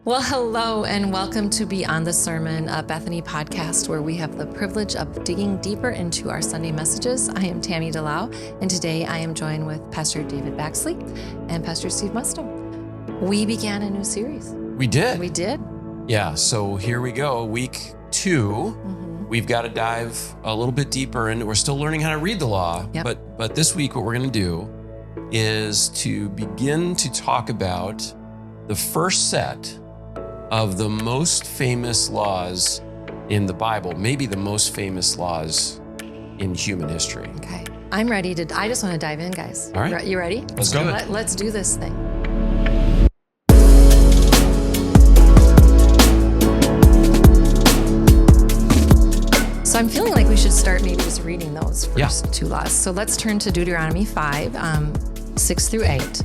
Well, hello and welcome to Beyond the Sermon, a Bethany podcast where we have the privilege of digging deeper into our Sunday messages. I am Tami and today I am joined with Pastor David Baxley and Pastor Steve Musto. We began a new series. We did. We did. Yeah, so here we go, week 2. Mm-hmm. We've got to dive a little bit deeper, and we're still learning how to read the law. Yep. But this week what we're going to do is to begin to talk about the first set of the most famous laws in the Bible, maybe the most famous laws in human history. Okay. I'm ready to, I just want to dive in, guys. All right. You ready? Let's do it. Let's do this thing. So I'm feeling like we should start maybe just reading those first two laws. So let's turn to Deuteronomy 5, 6 through 8.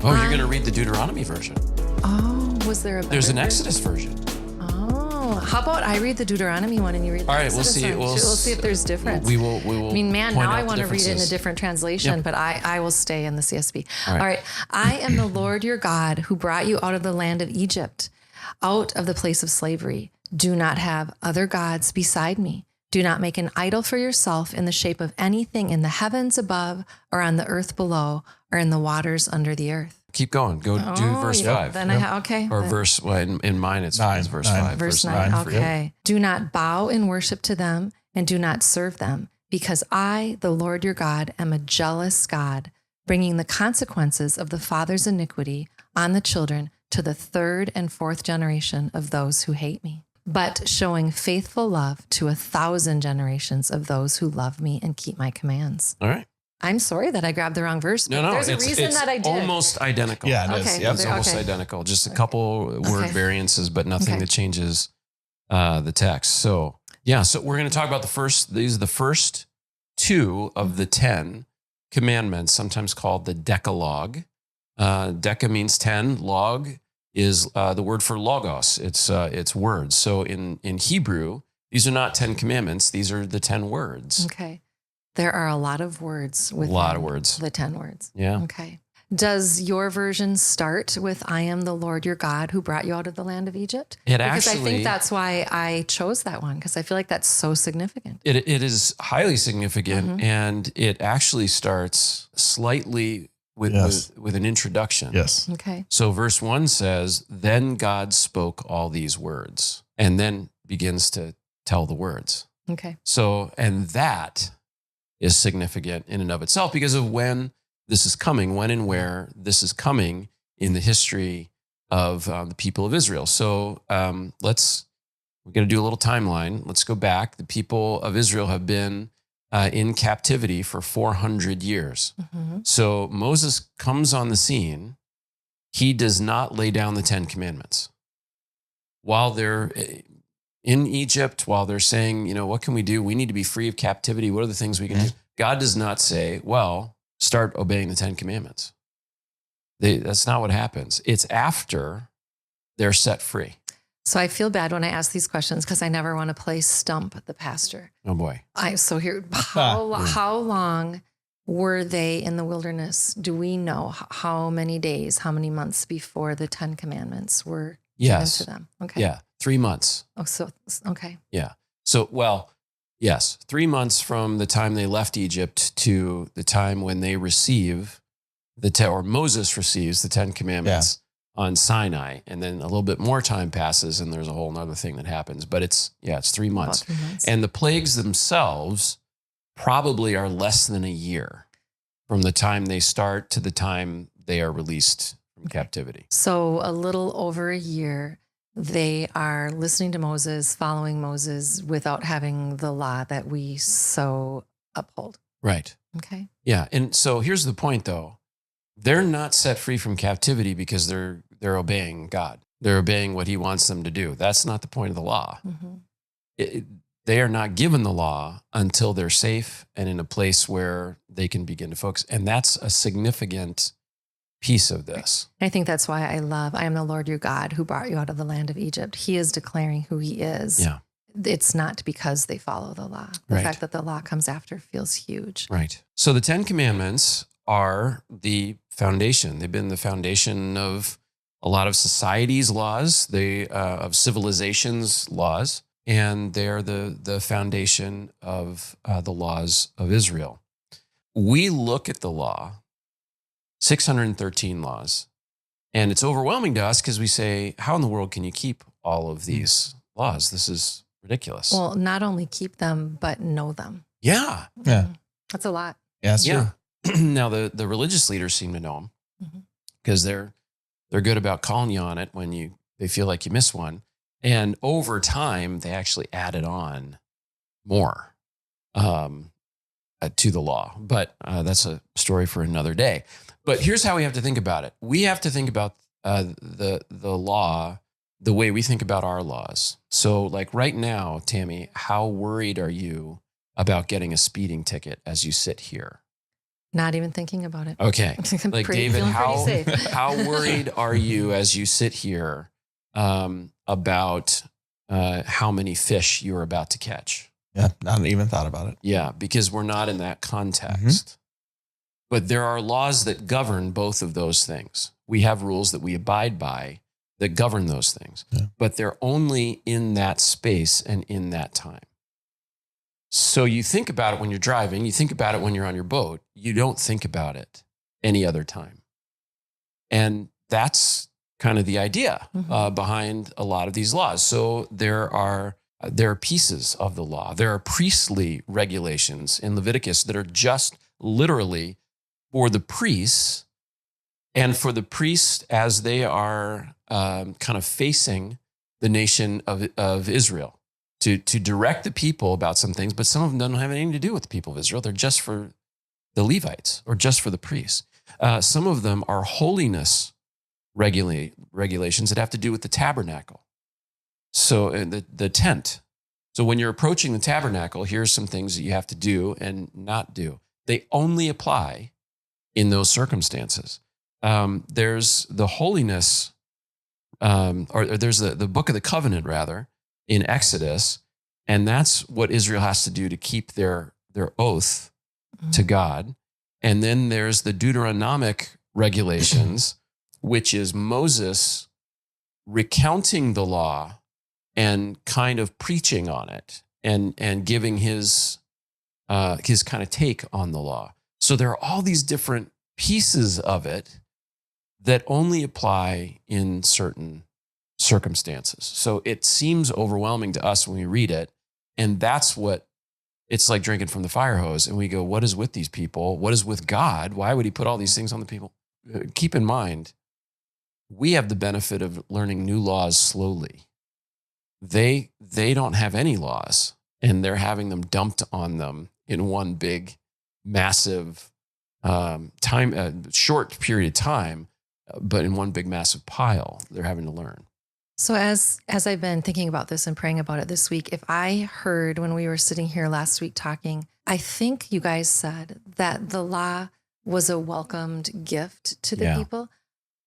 Oh, you're going to read the Deuteronomy version. Oh, was there a better There's an version? Exodus version. Oh, how about I read the Deuteronomy one and you read the Exodus one? We'll see. We'll see if there's difference. We will. I mean, man, now I want to read it in a different translation, but I will stay in the CSB. All right. I am the Lord your God who brought you out of the land of Egypt, out of the place of slavery. Do not have other gods beside me. Do not make an idol for yourself in the shape of anything in the heavens above or on the earth below or in the waters under the earth. Keep going. Go do verse 5. Then okay. Or verse, well, in mine it's 9, verse 5. Verse 9, okay. Do not bow in worship to them and do not serve them, because I, the Lord your God, am a jealous God, bringing the consequences of the father's iniquity on the children to the 3rd and 4th generation of those who hate me, but showing faithful love to 1,000 generations of those who love me and keep my commands. All right. I'm sorry that I grabbed the wrong verse. No, there's a reason that I did. Almost identical. Yeah, it is. Okay. Yep. It's almost identical. Just a couple word variances, but nothing that changes the text. So we're going to talk about these are the first 2 of the 10 commandments, sometimes called the Decalogue. Deca means 10. Log is the word for logos. It's words. So in Hebrew, these are not 10 commandments. These are the 10 words. Okay. There are a lot of words within the 10 words. Yeah. Okay. Does your version start with, I am the Lord your God who brought you out of the land of Egypt? Because I think that's why I chose that one, because I feel like that's so significant. It is highly significant, and it actually starts slightly with an introduction. Yes. Okay. So verse 1 says, then God spoke all these words, and then begins to tell the words. Okay. So, and that is significant in and of itself because of when this is coming, when and where this is coming in the history of the people of Israel. So we're going to do a little timeline. Let's go back. The people of Israel have been in captivity for 400 years. Mm-hmm. So Moses comes on the scene. He does not lay down the 10 commandments. While they're in Egypt, while they're saying, what can we do? We need to be free of captivity. What are the things we can do? God does not say, well, start obeying the 10 commandments. That's not what happens. It's after they're set free. So I feel bad when I ask these questions because I never want to play stump the pastor. Oh boy. How long were they in the wilderness? Do we know how many days, how many months before the 10 commandments were given to them? Okay. Yeah. 3 months. Oh, so, okay. Yeah. So, yes, 3 months from the time they left Egypt to the time when they receive or Moses receives the 10 commandments on Sinai. And then a little bit more time passes and there's a whole other thing that happens. But it's 3 months. 3 months. And the plagues themselves probably are less than a year from the time they start to the time they are released from captivity. So a little over a year. They are listening to Moses, following Moses without having the law that we so uphold. Right. Okay. Yeah. And so here's the point, though. They're not set free from captivity because they're obeying God. They're obeying what he wants them to do. That's not the point of the law. Mm-hmm. They are not given the law until they're safe and in a place where they can begin to focus. And that's a significant piece of this. I think that's why I am the Lord your God who brought you out of the land of Egypt. He is declaring who he is. Yeah. It's not because they follow the law. The fact that the law comes after feels huge. Right. So the 10 commandments are the foundation. They've been the foundation of a lot of society's laws, of civilization's laws, and they're the foundation of the laws of Israel. We look at the law, 613 laws, and it's overwhelming to us because we say, how in the world can you keep all of these laws? This is ridiculous. Well, not only keep them, but know them. Yeah. Yeah. That's a lot. Yeah, that's true. Now, the religious leaders seem to know them because they're good about calling you on it when they feel like you miss one. And over time, they actually added on more to the law. But that's a story for another day. But here's how we have to think about it. We have to think about the law the way we think about our laws. So like right now, Tami, how worried are you about getting a speeding ticket as you sit here? Not even thinking about it. Okay. Like David, safe. how worried are you as you sit here about how many fish you're about to catch? Yeah, not even thought about it. Yeah, because we're not in that context. But there are laws that govern both of those things. We have rules that we abide by that govern those things, but they're only in that space and in that time. So you think about it when you're driving, you think about it when you're on your boat, you don't think about it any other time. And that's kind of the idea behind a lot of these laws. So there are pieces of the law. There are priestly regulations in Leviticus that are just literally for the priests and for the priests as they are kind of facing the nation of Israel. To direct the people about some things, but some of them don't have anything to do with the people of Israel. They're just for the Levites or just for the priests. Some of them are holiness regulations that have to do with the tabernacle. So the tent. So when you're approaching the tabernacle, here's some things that you have to do and not do. They only apply in those circumstances. There's the holiness, or there's the book of the covenant, rather, in Exodus, and that's what Israel has to do to keep their oath to God. And then there's the Deuteronomic regulations, which is Moses recounting the law and kind of preaching on it and giving his kind of take on the law. So there are all these different pieces of it that only apply in certain circumstances. So it seems overwhelming to us when we read it. And that's what it's like drinking from the fire hose. And we go, what is with these people? What is with God? Why would he put all these things on the people? Keep in mind, we have the benefit of learning new laws slowly. They don't have any laws, and they're having them dumped on them in one big, massive short period of time, but in one big, massive pile, they're having to learn. So as I've been thinking about this and praying about it this week, if I heard when we were sitting here last week talking, I think you guys said that the law was a welcomed gift to the people.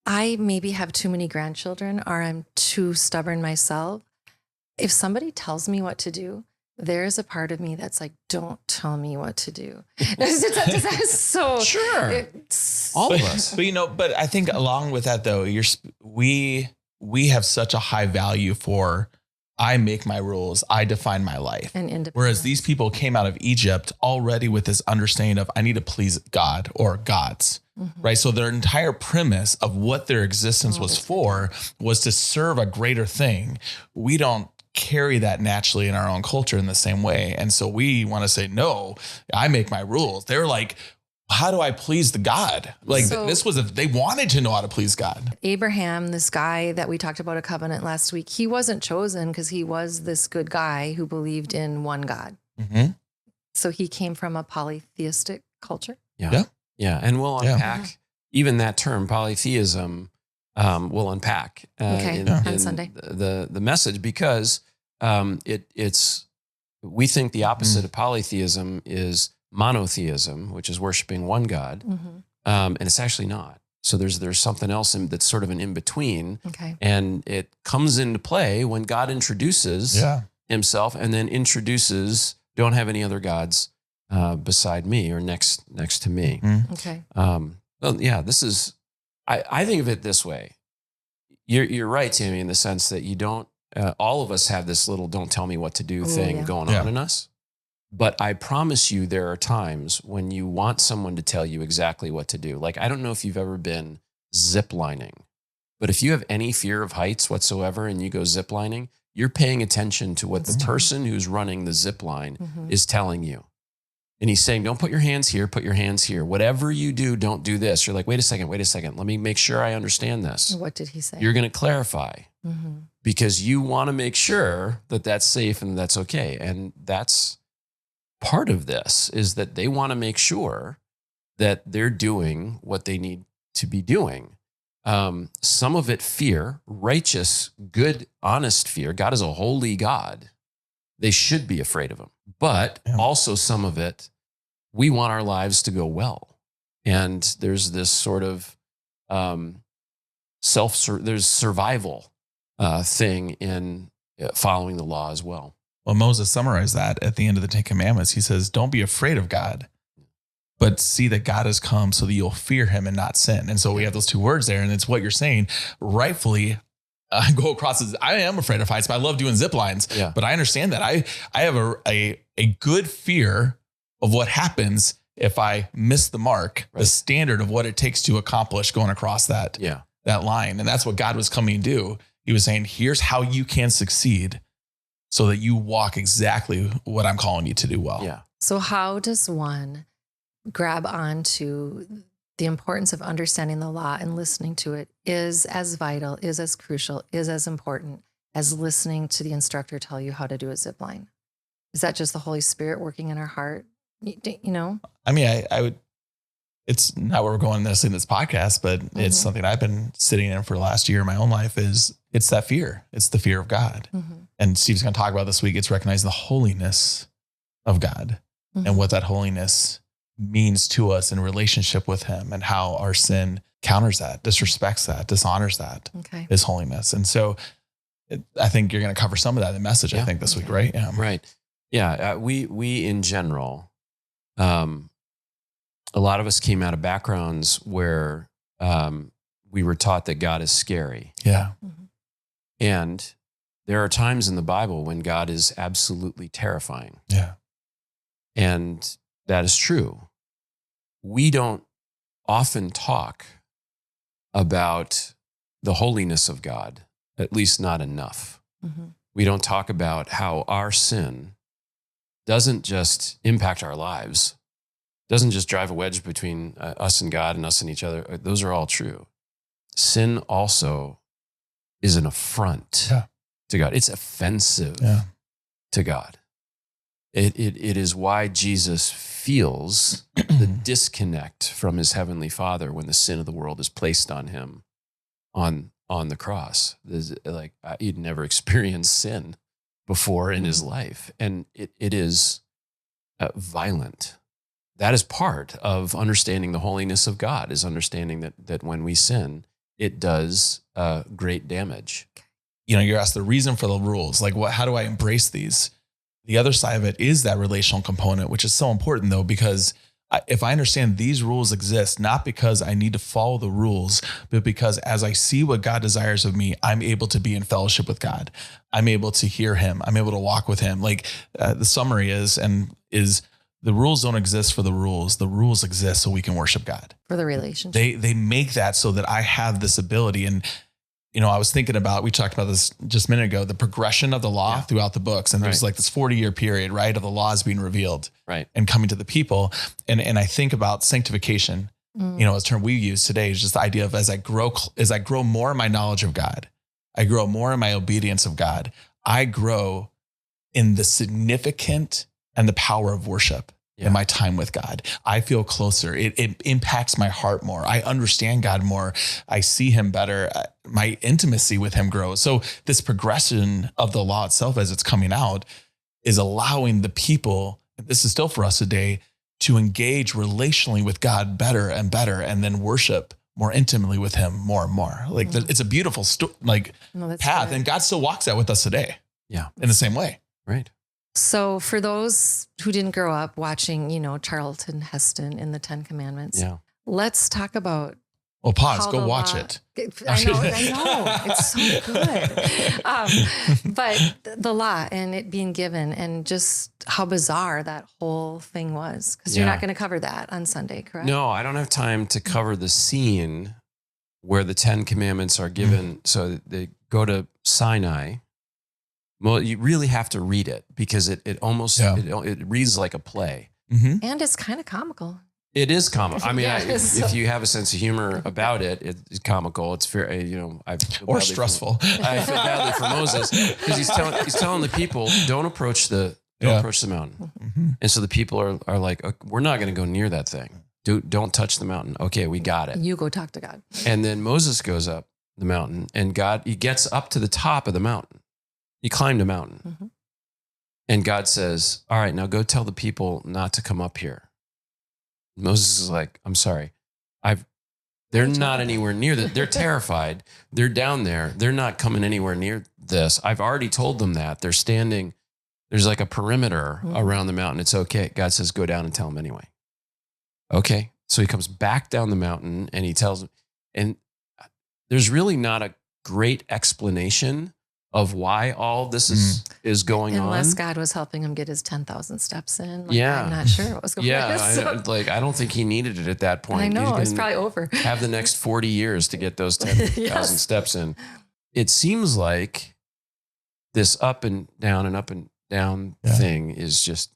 I maybe have too many grandchildren or I'm too stubborn myself. If somebody tells me what to do, there's a part of me that's like, don't tell me what to do. So sure. All of us. But I think along with that though, we have such a high value for I make my rules, I define my life. Whereas these people came out of Egypt already with this understanding of I need to please God or gods, right? So their entire premise of what their existence was for was to serve a greater thing. We don't carry that naturally in our own culture in the same way. And so we want to say, no, I make my rules. They're like, how do I please the God? Like they wanted to know how to please God. Abraham, this guy that we talked about a covenant last week, he wasn't chosen because he was this good guy who believed in one God. So he came from a polytheistic culture. Yeah. And we'll unpack even that term, polytheism. We'll unpack on Sunday the message because we think the opposite of polytheism is monotheism, which is worshiping one God, and it's actually not. So there's something else that's sort of an in-between, and it comes into play when God introduces himself and then introduces, don't have any other gods beside me or next to me. Okay. This is, I think of it this way. You're right, Tami, in the sense that you don't, all of us have this little don't tell me what to do thing going on in us. But I promise you, there are times when you want someone to tell you exactly what to do. Like, I don't know if you've ever been zip lining, but if you have any fear of heights whatsoever and you go zip lining, you're paying attention to what the person who's running the zip line is telling you. And he's saying, don't put your hands here, put your hands here. Whatever you do, don't do this. You're like, wait a second. Let me make sure I understand this. What did he say? You're going to clarify because you want to make sure that that's safe and that's okay. And that's part of this, is that they want to make sure that they're doing what they need to be doing. Some of it fear, righteous, good, honest fear. God is a holy God. They should be afraid of him. But also some of it, we want our lives to go well. And there's this sort of there's survival thing in following the law as well. Well, Moses summarized that at the end of the 10 Commandments. He says, don't be afraid of God, but see that God has come so that you'll fear him and not sin. And so we have those two words there. And it's what you're saying. Rightfully, I go across this. I am afraid of heights, but I love doing zip lines. Yeah. But I understand that. I have a good fear of what happens if I miss the mark, the standard of what it takes to accomplish going across that line. And that's what God was coming to do. He was saying, here's how you can succeed so that you walk exactly what I'm calling you to do well. Yeah. So how does one grab onto the importance of understanding the law and listening to it is as vital, is as crucial, is as important as listening to the instructor tell you how to do a zip line? Is that just the Holy Spirit working in our heart? You know? I mean, I would, it's not where we're going necessarily in this podcast, but it's something I've been sitting in for the last year in my own life it's that fear. It's the fear of God. And Steve's going to talk about this week. It's recognizing the holiness of God and what that holiness means to us in relationship with him and how our sin counters that, disrespects that, dishonors that, his holiness. And so I think you're going to cover some of that in the message, I think this week, right? Yeah. Right. Yeah. We in general, a lot of us came out of backgrounds where we were taught that God is scary. Yeah. And there are times in the Bible when God is absolutely terrifying. Yeah. And that is true. We don't often talk about the holiness of God, at least not enough. We don't talk about how our sin doesn't just impact our lives, doesn't just drive a wedge between us and God and us and each other. Those are all true. Sin also is an affront to God. It's offensive to God. It is why Jesus feels the disconnect from his heavenly Father when the sin of the world is placed on him on the cross. Like he'd never experienced sin before in his life. And it is violent. That is part of understanding the holiness of God, is understanding that when we sin, it does great damage. You know, you're asked the reason for the rules. Like, how do I embrace these? The other side of it is that relational component, which is so important though, because if I understand these rules exist, not because I need to follow the rules, but because as I see what God desires of me, I'm able to be in fellowship with God. I'm able to hear him. I'm able to walk with him. Like the summary is the rules don't exist for the rules. The rules exist so we can worship God. For the relationship. They make that so that I have this ability. And, you know, I was thinking about, we talked about this just a minute ago, the progression of the law throughout the books. And there's like this 40-year period, right, of the laws being revealed and coming to the people. And I think about sanctification, you know, as a term we use today, is just the idea of as I grow more in my knowledge of God, I grow more in my obedience of God, I grow in the significant and the power of worship in my time with God. I feel closer. It impacts my heart more. I understand God more. I see him better. My intimacy with him grows. So this progression of the law itself as it's coming out is allowing the people, this is still for us today, to engage relationally with God better and better, and then worship more intimately with him more and more. Like it's a beautiful path. Good. And God still walks that with us today. Yeah. In the same way. Right. So for those who didn't grow up watching, you know, Charlton Heston in the 10 Commandments, let's talk about Well, pause. how Go the watch law- it. I know. It's so good. But the law and it being given and just how bizarre that whole thing was. Because you're not going to cover that on Sunday, correct? No, I don't have time to cover the scene where the 10 Commandments are given. So they go to Sinai. Well, you really have to read it because it almost it reads like a play. Mm-hmm. And it's kind of comical. It is comical. I mean, Yes. if you have a sense of humor about it, it's comical. It's fair, Or stressful. I feel badly for Moses because he's telling the people, don't approach the mountain. Mm-hmm. And so the people are like, we're not going to go near that thing. Don't touch the mountain. Okay, we got it. You go talk to God. And then Moses goes up the mountain, and he gets up to the top of the mountain. He climbed a mountain. Mm-hmm. And God says, all right, now go tell the people not to come up here. Moses is like, I'm sorry. They're not anywhere near that. They're terrified. They're down there. They're not coming anywhere near this. I've already told them that. They're standing. There's like a perimeter around the mountain. It's okay. God says, go down and tell them anyway. Okay. So he comes back down the mountain and he tells them, and there's really not a great explanation of why all this is going on. Unless God was helping him get his 10,000 steps in. Yeah. I'm not sure what was going on. I don't think he needed it at that point. I know, it's probably over. Have the next 40 years to get those 10,000 steps in. It seems like this up and down thing is just,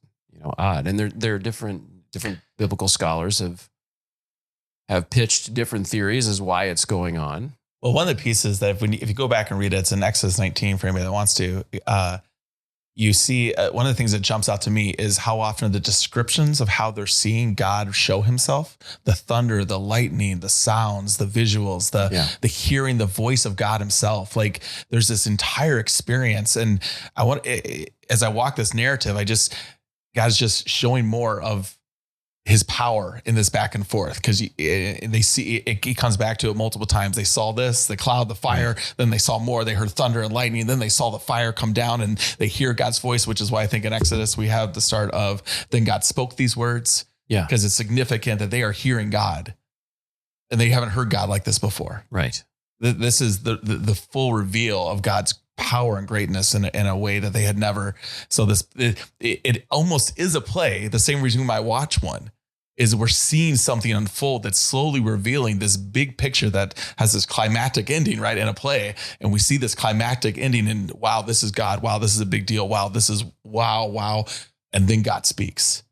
odd. And there are different biblical scholars have pitched different theories as why it's going on. Well, one of the pieces that if you go back and read it, it's in Exodus 19 for anybody that wants to, you see one of the things that jumps out to me is how often the descriptions of how they're seeing God show himself, the thunder, the lightning, the sounds, the visuals, the hearing the voice of God himself. Like there's this entire experience. And as I walk this narrative, God's just showing more of his power in this back and forth, because they see it. He comes back to it multiple times. They saw this, the cloud, the fire, then they saw more. They heard thunder and lightning. Then they saw the fire come down and they hear God's voice, which is why I think in Exodus we have the start of, then God spoke these words. Yeah. Because it's significant that they are hearing God and they haven't heard God like this before. Right. This is the full reveal of God's power and greatness in a way that they had never. So it almost is a play. The same reason we might watch one is we're seeing something unfold that's slowly revealing this big picture that has this climactic ending, right, in a play. And we see this climactic ending and wow, this is God. Wow, this is a big deal. Wow, this is wow. And then God speaks.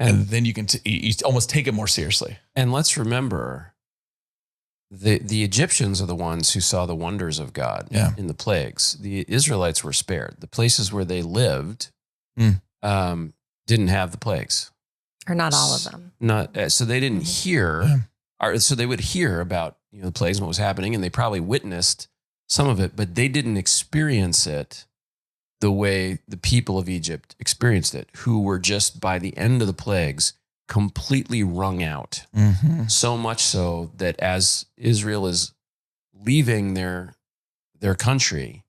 And then you can you almost take it more seriously. And let's remember, the Egyptians are the ones who saw the wonders of God in the plagues. The Israelites were spared. The places where they lived didn't have the plagues. Or not all of them. So they didn't hear. So they would hear about the plagues and what was happening, and they probably witnessed some of it, but they didn't experience it the way the people of Egypt experienced it, who were just by the end of the plagues completely wrung out. Mm-hmm. So much so that as Israel is leaving their country,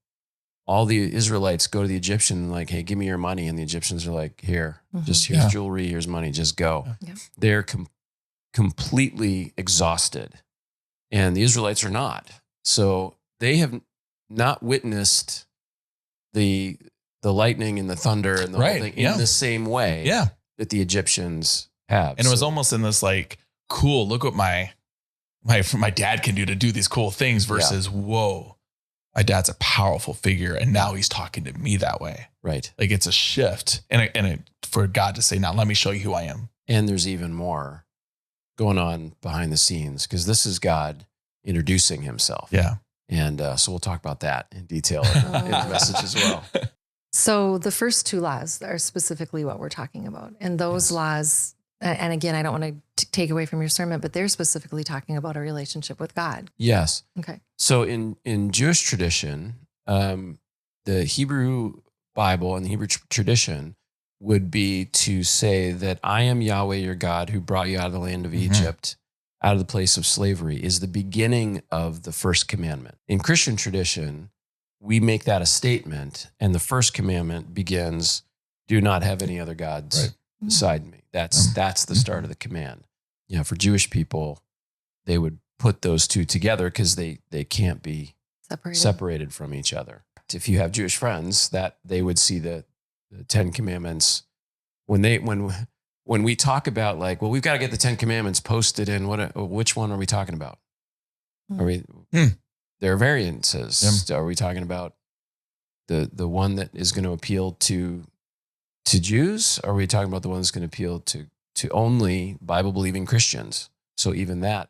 all the Israelites go to the Egyptian like, hey, give me your money. And the Egyptians are like, here's jewelry, here's money, just go. Yeah. They're completely exhausted. And the Israelites are not. So they have not witnessed the lightning and the thunder and the whole thing in the same way that the Egyptians have. And it was almost in this like, cool, look what my dad can do these cool things versus, whoa, my dad's a powerful figure, and now he's talking to me that way. Right. Like it's a shift, and for God to say, now let me show you who I am. And there's even more going on behind the scenes, because this is God introducing himself. Yeah. And so we'll talk about that in detail in the message as well. So the first two laws are specifically what we're talking about. And those laws, and again, I don't want to take away from your sermon, but they're specifically talking about a relationship with God. Yes. Okay. So in Jewish tradition, the Hebrew Bible and the Hebrew tradition would be to say that I am Yahweh your God who brought you out of the land of Egypt, out of the place of slavery, is the beginning of the first commandment. In Christian tradition, we make that a statement, and the first commandment begins, do not have any other gods beside me. That's the start of the command. For Jewish people, they would put those two together because they can't be separated from each other. If you have Jewish friends, that they would see the Ten Commandments when we talk about like, well, we've got to get the Ten Commandments posted in which one are we talking about? Are we? There are variances. Are we talking about the one that is going to appeal to Jews? Or are we talking about the one that's going to appeal to only Bible believing Christians? So even that,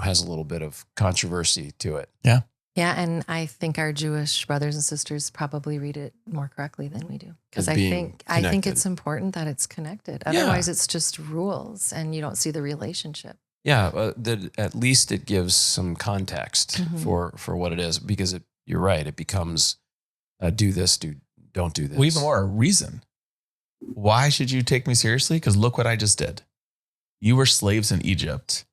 has a little bit of controversy to it. Yeah. Yeah, and I think our Jewish brothers and sisters probably read it more correctly than we do, because I think it's important that it's connected. Otherwise, it's just rules, and you don't see the relationship. Yeah, at least it gives some context for what it is, because you're right. It becomes do this, don't do this. Well, even more reason. Why should you take me seriously? Because look what I just did. You were slaves in Egypt.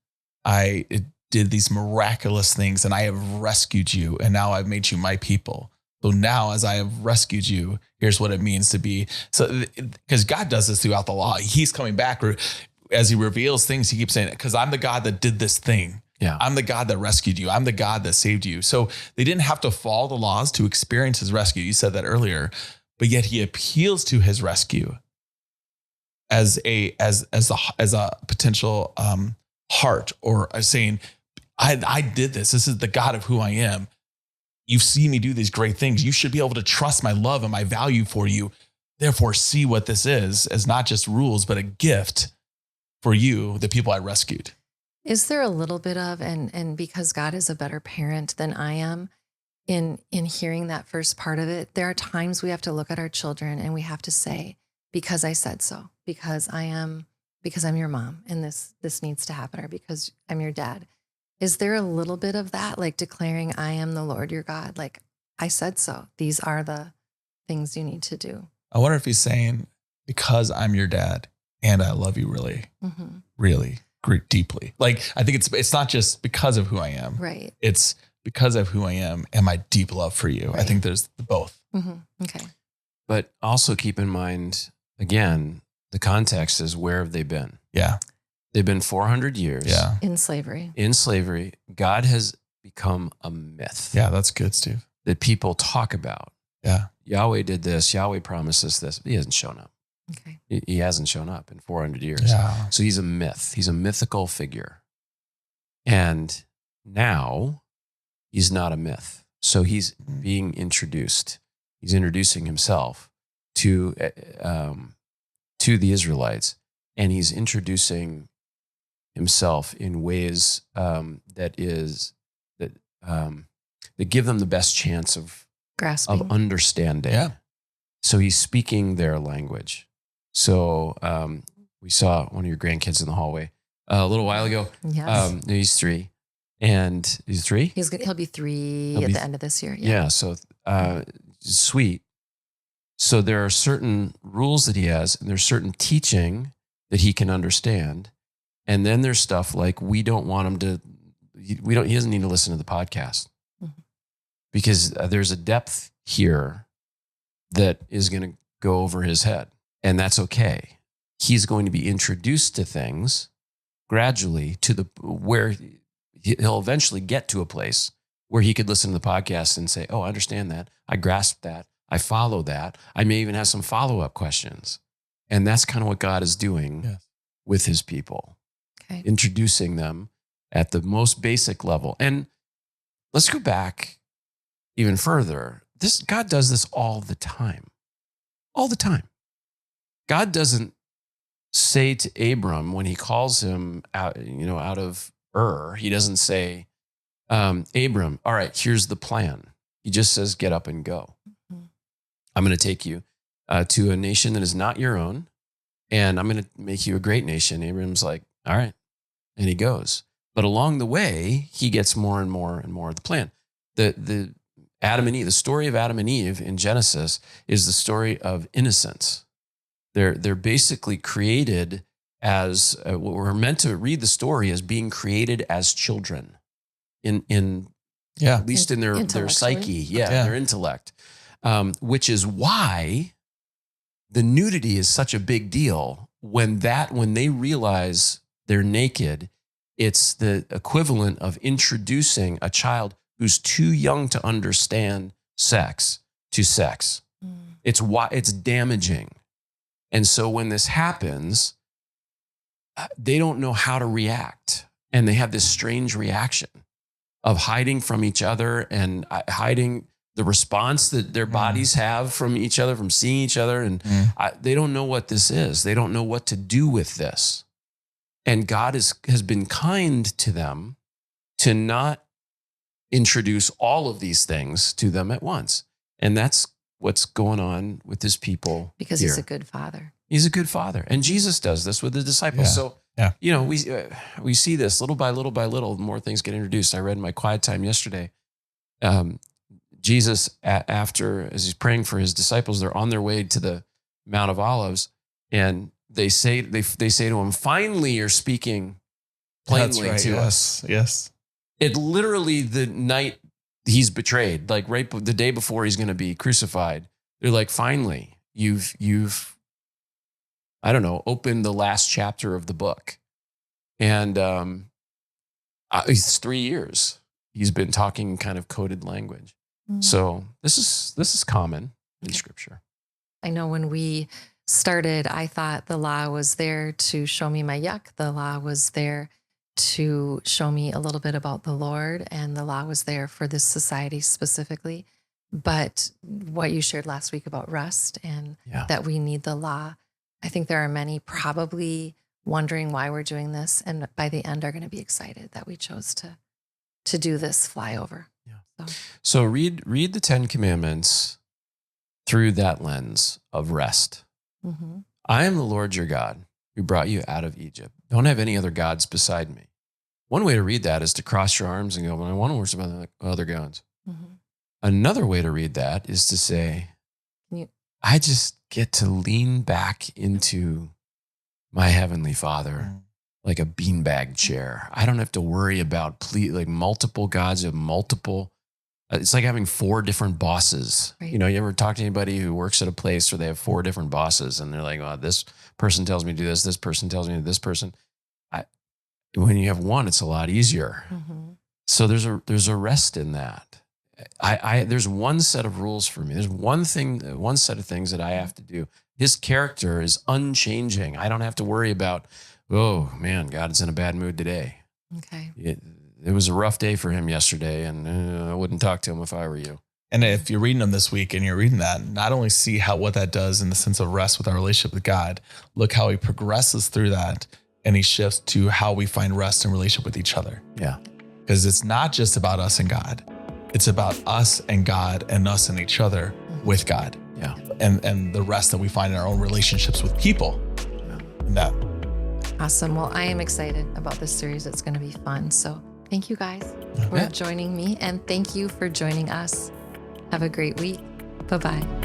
I did these miraculous things, and I have rescued you, and now I've made you my people. So now, as I have rescued you, here's what it means to be. So, because God does this throughout the law. He's coming back as he reveals things. He keeps saying, because I'm the God that did this thing. Yeah. I'm the God that rescued you. I'm the God that saved you. So they didn't have to follow the laws to experience his rescue. You said that earlier, but yet he appeals to his rescue as a potential heart, or saying, I did this. This is the God of who I am. You've seen me do these great things. You should be able to trust my love and my value for you. Therefore, see what this is as not just rules, but a gift for you, the people I rescued. Is there a little bit of, and because God is a better parent than I am, in hearing that first part of it, there are times we have to look at our children and we have to say, because I said so, because I'm your mom and this needs to happen, or because I'm your dad. Is there a little bit of that, like declaring, I am the Lord your God? Like, I said so. These are the things you need to do. I wonder if he's saying, because I'm your dad and I love you really, really deeply. Like, I think it's not just because of who I am. Right. It's because of who I am and my deep love for you. Right. I think there's both. Okay. But also keep in mind, again, the context is, where have they been? Yeah. They've been 400 years in slavery. God has become a myth. Yeah, that's good, Steve. That people talk about. Yeah. Yahweh did this. Yahweh promised us this. He hasn't shown up. Okay. He hasn't shown up in 400 years. Yeah. So he's a myth. He's a mythical figure. And now he's not a myth. So he's being introduced. He's introducing himself to the Israelites, and he's introducing himself in ways that give them the best chance of grasping, of understanding. Yeah. So he's speaking their language. So we saw one of your grandkids in the hallway a little while ago. Yes. He's 3, and he's 3. He'll be 3 at the end of this year. Yeah. So sweet. So there are certain rules that he has, and there's certain teaching that he can understand. And then there's stuff like, we don't want him to, he doesn't need to listen to the podcast because there's a depth here that is going to go over his head, and that's okay. He's going to be introduced to things gradually where he'll eventually get to a place where he could listen to the podcast and say, oh, I understand that. I grasp that. I follow that. I may even have some follow-up questions. And that's kind of what God is doing with his people, introducing them at the most basic level. And let's go back even further. God does this all the time. All the time. God doesn't say to Abram when he calls him out, out of Ur, he doesn't say, Abram, all right, here's the plan. He just says, get up and go. I'm going to take you to a nation that is not your own, and I'm going to make you a great nation. Abram's like, all right. And he goes. But along the way, he gets more and more and more of the plan. The Adam and Eve, the story of Adam and Eve in Genesis is the story of innocence. They're basically created as, we're meant to read the story as being created as children at least in their psyche, their intellect. Which is why the nudity is such a big deal when they realize they're naked It's the equivalent of introducing a child who's too young to understand sex to sex. It's damaging. And so when this happens, they don't know how to react. And they have this strange reaction of hiding from each other and hiding the response that their bodies have from each other, from seeing each other. And they don't know what this is. They don't know what to do with this. And God has been kind to them to not introduce all of these things to them at once. And that's what's going on with his people. Because here. He's a good father. He's a good father. And Jesus does this with the disciples. So, we see this little by little by little, more things get introduced. I read in my quiet time yesterday, Jesus, after, as he's praying for his disciples, they're on their way to the Mount of Olives, and they say to him, finally, you're speaking plainly to us. Yes. It literally, the night he's betrayed, like right the day before he's going to be crucified, they're like, finally, you've I don't know, opened the last chapter of the book. And it's 3 years he's been talking kind of coded language. So this is common in Scripture. I know when we started, I thought the law was there to show me my yuck. The law was there to show me a little bit about the Lord, and the law was there for this society specifically. But what you shared last week about rest and that we need the law, I think there are many probably wondering why we're doing this, and by the end are going to be excited that we chose to do this flyover. Yeah. So read the 10 Commandments through that lens of rest. Mm-hmm. I am the Lord your God who brought you out of Egypt. Don't have any other gods beside me. One way to read that is to cross your arms and go, well, I want to worship other gods. Mm-hmm. Another way to read that is to say, I just get to lean back into my Heavenly Father like a beanbag chair. I don't have to worry about multiple gods of multiple. It's like having 4 different bosses. Right. You ever talk to anybody who works at a place where they have 4 different bosses and they're like, oh, this person tells me to do this. This person tells me to this person. When you have one, it's a lot easier. Mm-hmm. So there's a rest in that. There's one set of rules for me. There's one set of things that I have to do. His character is unchanging. I don't have to worry about, oh man, God is in a bad mood today. Okay. It was a rough day for him yesterday, and I wouldn't talk to him if I were you. And if you're reading them this week and you're reading that, not only see what that does in the sense of rest with our relationship with God, look how he progresses through that, and he shifts to how we find rest in relationship with each other. Yeah. Because it's not just about us and God. It's about us and God and us and each other with God. Yeah. And the rest that we find in our own relationships with people. Yeah. And that. Awesome. Well, I am excited about this series. It's going to be fun. So thank you guys for joining me, and thank you for joining us. Have a great week. Bye-bye.